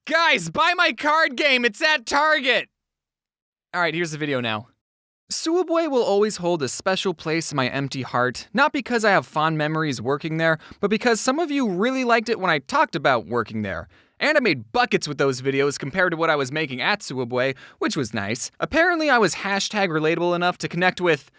Guys, buy my card game, it's at Target! Alright, here's the video now. Sooubway will always hold a special place in my empty heart, not because I have fond memories working there, but because some of you really liked it when I talked about working there. And I made buckets with those videos compared to what I was making at Sooubway, which was nice. Apparently I was hashtag relatable enough to connect with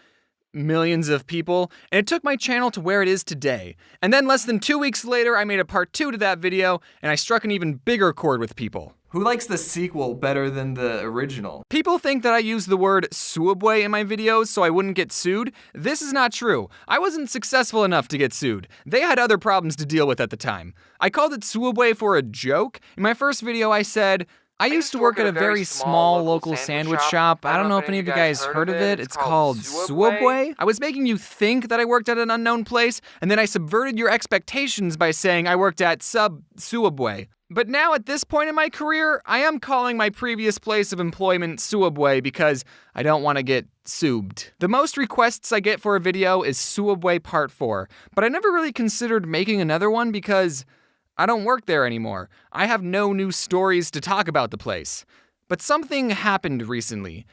millions of people, and it took my channel to where it is today. And then less than 2 weeks later, I made a part 2 to that video, and I struck an even bigger chord with people. Who likes the sequel better than the original? People think that I use the word Sooubway in my videos so I wouldn't get sued. This is not true. I wasn't successful enough to get sued. They had other problems to deal with at the time. I called it Sooubway for a joke. In my first video I said, I used to work at a very small local sandwich shop. I don't know if any of you guys heard of it. It's called Sooubway. I was making you think that I worked at an unknown place, and then I subverted your expectations by saying I worked at Sooubway. But now at this point in my career, I am calling my previous place of employment Sooubway because I don't want to get soobed. The most requests I get for a video is Sooubway Part 4, but I never really considered making another one because I don't work there anymore. I have no new stories to talk about the place. But something happened recently,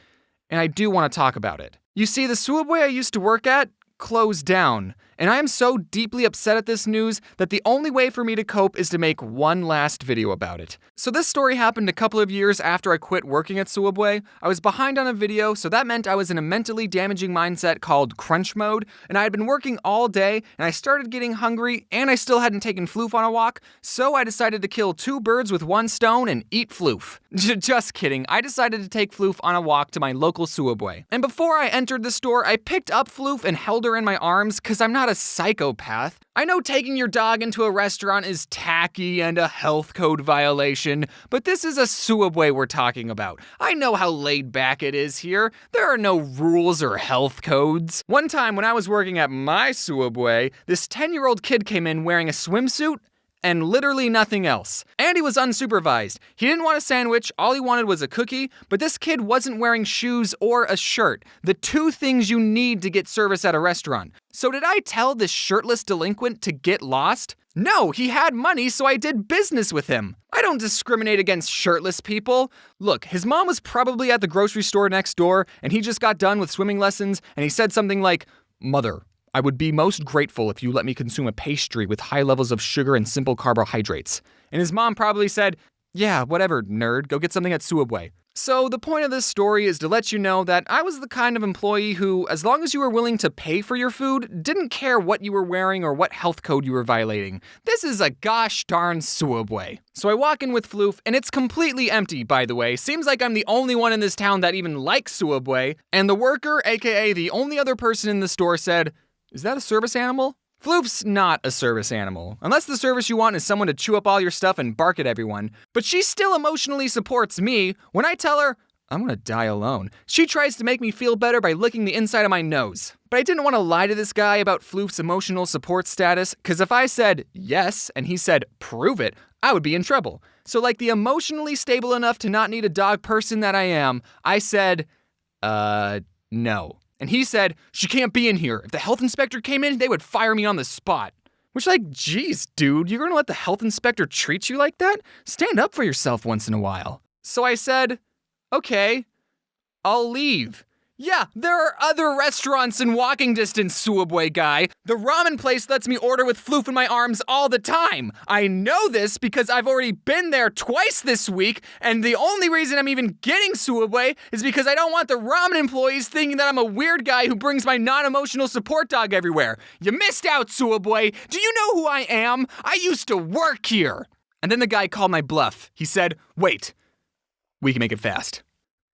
and I do want to talk about it. You see, the Sooubway I used to work at closed down, and I am so deeply upset at this news that the only way for me to cope is to make one last video about it. So this story happened a couple of years after I quit working at Sooubway. I was behind on a video, so that meant I was in a mentally damaging mindset called crunch mode, and I had been working all day, and I started getting hungry, and I still hadn't taken Floof on a walk, so I decided to kill 2 birds with 1 stone and eat Floof. Just kidding, I decided to take Floof on a walk to my local Sooubway. And before I entered the store, I picked up Floof and held her in my arms, cause I'm not a psychopath. I know taking your dog into a restaurant is tacky and a health code violation, but this is a Sooubway we're talking about. I know how laid back it is here. There are no rules or health codes. One time when I was working at my Sooubway, this 10-year-old kid came in wearing a swimsuit and literally nothing else. And he was unsupervised. He didn't want a sandwich, all he wanted was a cookie, but this kid wasn't wearing shoes or a shirt, the 2 things you need to get service at a restaurant. So did I tell this shirtless delinquent to get lost? No, he had money, so I did business with him. I don't discriminate against shirtless people. Look, his mom was probably at the grocery store next door, and he just got done with swimming lessons, and he said something like, "Mother, I would be most grateful if you let me consume a pastry with high levels of sugar and simple carbohydrates." And his mom probably said, "Yeah, whatever, nerd, go get something at Sooubway." So the point of this story is to let you know that I was the kind of employee who, as long as you were willing to pay for your food, didn't care what you were wearing or what health code you were violating. This is a gosh darn Sooubway. So I walk in with Floof, and it's completely empty, by the way. Seems like I'm the only one in this town that even likes Sooubway. And the worker, aka the only other person in the store, said, "Is that a service animal?" Floof's not a service animal, unless the service you want is someone to chew up all your stuff and bark at everyone. But she still emotionally supports me. When I tell her, I'm gonna die alone, she tries to make me feel better by licking the inside of my nose. But I didn't want to lie to this guy about Floof's emotional support status, because if I said yes, and he said prove it, I would be in trouble. So like the emotionally stable enough to not need a dog person that I am, I said, no. And he said, "She can't be in here. If the health inspector came in, they would fire me on the spot." Which, like, geez, dude, you're gonna let the health inspector treat you like that? Stand up for yourself once in a while. So I said, okay, I'll leave. Yeah, there are other restaurants in walking distance, Sooubway guy. The ramen place lets me order with Floof in my arms all the time. I know this because I've already been there twice this week, and the only reason I'm even getting Sooubway is because I don't want the ramen employees thinking that I'm a weird guy who brings my non-emotional support dog everywhere. You missed out, Sooubway. Do you know who I am? I used to work here. And then the guy called my bluff. He said, "Wait, we can make it fast."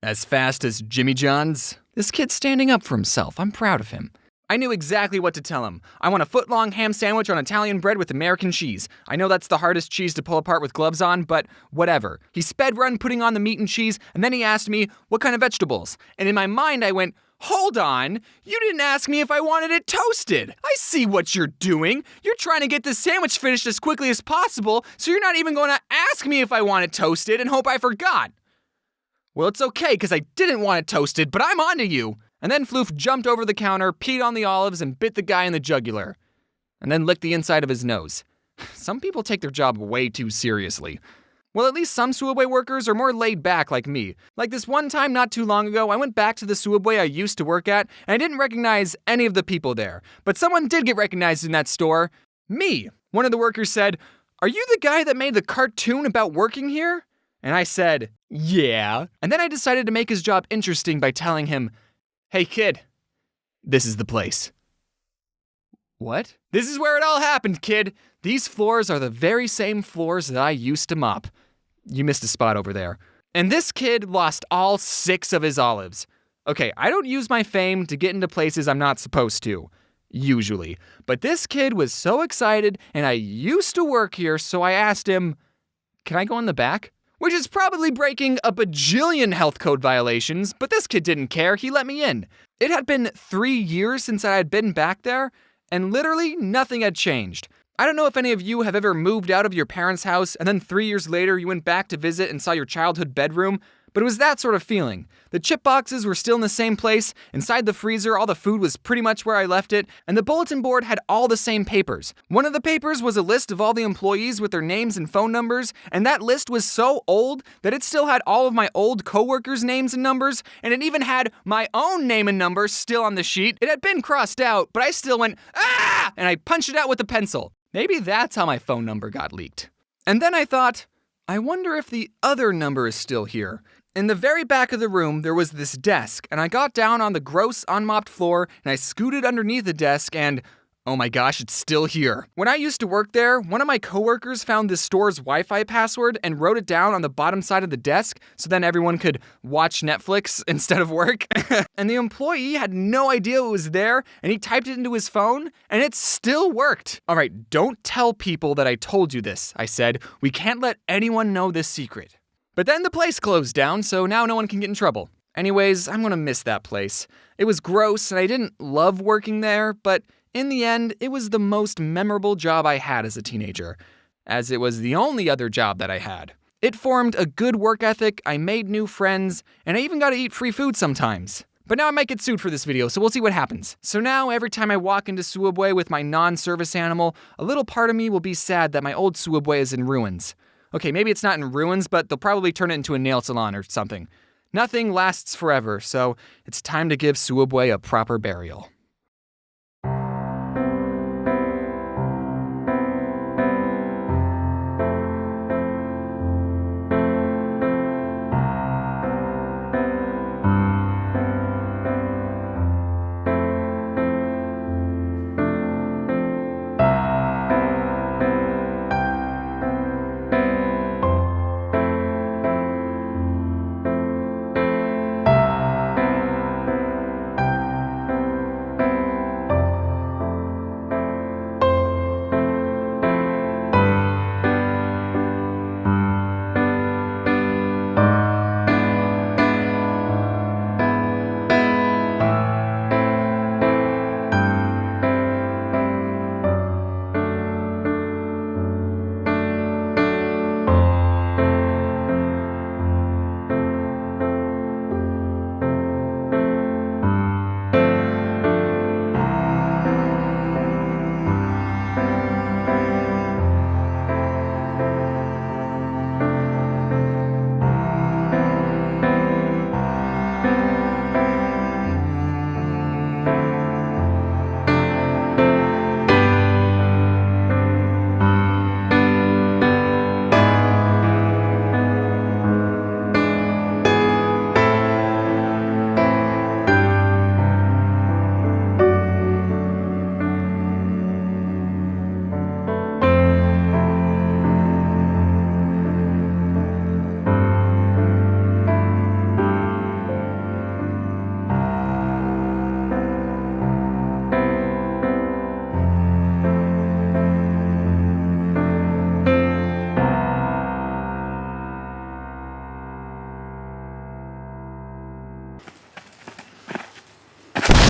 As fast as Jimmy John's? This kid's standing up for himself. I'm proud of him. I knew exactly what to tell him. I want a foot-long ham sandwich on Italian bread with American cheese. I know that's the hardest cheese to pull apart with gloves on, but whatever. He sped run putting on the meat and cheese, and then he asked me, what kind of vegetables? And in my mind I went, hold on, you didn't ask me if I wanted it toasted. I see what you're doing. You're trying to get this sandwich finished as quickly as possible, so you're not even going to ask me if I want it toasted and hope I forgot. Well, it's okay, because I didn't want it toasted, but I'm onto you. And then Floof jumped over the counter, peed on the olives, and bit the guy in the jugular. And then licked the inside of his nose. Some people take their job way too seriously. Well, at least some Sooubway workers are more laid back like me. Like this one time not too long ago, I went back to the Sooubway I used to work at, and I didn't recognize any of the people there. But someone did get recognized in that store. Me. One of the workers said, "Are you the guy that made the cartoon about working here?" And I said, "Yeah." And then I decided to make his job interesting by telling him, "Hey kid, this is the place." What? "This is where it all happened, kid. These floors are the very same floors that I used to mop." You missed a spot over there. "And this kid lost all 6 of his olives." Okay, I don't use my fame to get into places I'm not supposed to. Usually. But this kid was so excited, and I used to work here, so I asked him, "Can I go in the back?" Which is probably breaking a bajillion health code violations, but this kid didn't care, he let me in. It had been 3 years since I had been back there, and literally nothing had changed. I don't know if any of you have ever moved out of your parents' house, and then 3 years later you went back to visit and saw your childhood bedroom, but it was that sort of feeling. The chip boxes were still in the same place, inside the freezer all the food was pretty much where I left it, and the bulletin board had all the same papers. One of the papers was a list of all the employees with their names and phone numbers, and that list was so old that it still had all of my old coworkers' names and numbers, and it even had my own name and number still on the sheet. It had been crossed out, but I still went, "Ah!" and I punched it out with a pencil. Maybe that's how my phone number got leaked. And then I thought, I wonder if the other number is still here. In the very back of the room, there was this desk, and I got down on the gross, unmopped floor, and I scooted underneath the desk, and oh my gosh, it's still here. When I used to work there, one of my coworkers found this store's Wi-Fi password and wrote it down on the bottom side of the desk, so then everyone could watch Netflix instead of work. And the employee had no idea it was there, and he typed it into his phone, and it still worked. All right, don't tell people that I told you this, I said. We can't let anyone know this secret. But then the place closed down, so now no one can get in trouble. Anyways, I'm gonna miss that place. It was gross, and I didn't love working there, but in the end, it was the most memorable job I had as a teenager, as it was the only other job that I had. It formed a good work ethic, I made new friends, and I even got to eat free food sometimes. But now I might get sued for this video, so we'll see what happens. So now, every time I walk into Sooubway with my non-service animal, a little part of me will be sad that my old Sooubway is in ruins. Okay, maybe it's not in ruins, but they'll probably turn it into a nail salon or something. Nothing lasts forever, so it's time to give Sooubway a proper burial.